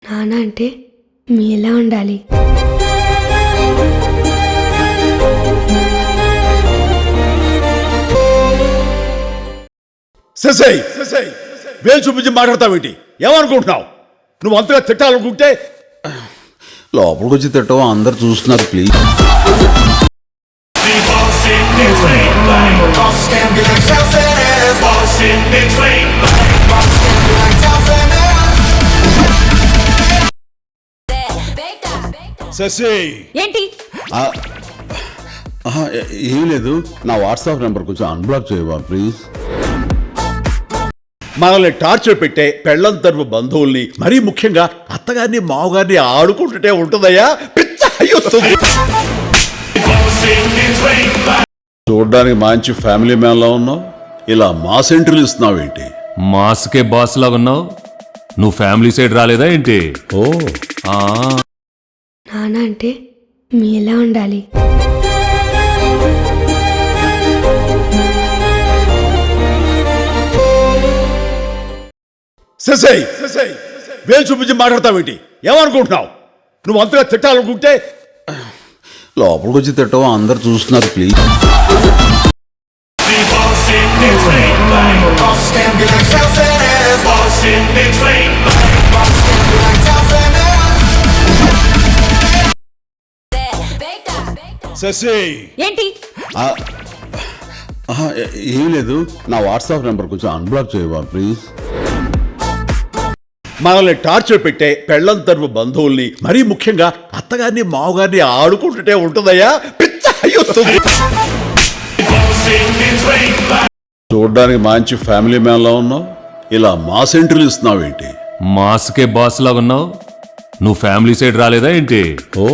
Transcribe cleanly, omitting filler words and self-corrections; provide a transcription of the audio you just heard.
నాన్న అంటే మీలా ఉండాలి. శశయ్ వేలు చూపించి మాట్లాడతావేంటి? ఏమనుకుంటున్నావు? నువ్వు అంతగా తిట్టాలనుకుంటే లోపలికి వచ్చి తిట్టవు, అందరు చూస్తున్నారు. ప్లీజ్ శశయ్ ఏంటి? ఏం లేదు, నా వాట్సాప్ నెంబర్ కొంచెం అన్బ్లాక్ చేయవా ప్లీజ్. మనల్ని టార్చర్ పెట్టే పెళ్లం తరపు బంధువుల్ని, మరీ ముఖ్యంగా అత్తగారిని మావగారిని ఆడుకుంటుంటే ఉంటుందయ్యా పిచ్చ అయ్యొస్తుంది. చూడడానికి మంచి ఫ్యామిలీ మ్యాన్ లా ఉన్నావు, ఇలా మాస్ ఎంట్రీలు ఇస్తున్నావేంటి? మాస్కే బాస్ లాగా ఉన్నావు. నువ్వు ఫ్యామిలీ సైడ్ రాలేదా ఏంటి? ఓ నాన్న అంటే మీలా ఉండాలి. శశయ్ వేలు చూపించి మాట్లాడతావేంటి? ఏమనుకుంటున్నావు? నువ్వు అంతగా తిట్టాలనుకుంటే లోపలికి వచ్చి తిట్టవు, అందరు చూస్తున్నారు. ప్లీజ్ శశయ్ ఏంటి? ఏం లేదు, నా వాట్సాప్ నెంబర్ కొంచెం అన్బ్లాక్ చేయవా ప్లీజ్. మనల్ని టార్చర్ పెట్టే పెళ్లం తరపు బంధువుల్ని, మరీ ముఖ్యంగా అత్తగారిని మావగారిని ఆడుకుంటుంటే ఉంటుందయ్యా పిచ్చ అయ్యొస్తుంది. చూడడానికి మంచి ఫ్యామిలీ మ్యాన్ లా ఉన్నావు, ఇలా మాస్ ఎంట్రీలు ఇస్తున్నావేంటి? మాస్కే బాస్ లాగా ఉన్నావు. నువ్వు ఫ్యామిలీ సైడ్ రాలేదా ఏంటి? ఓ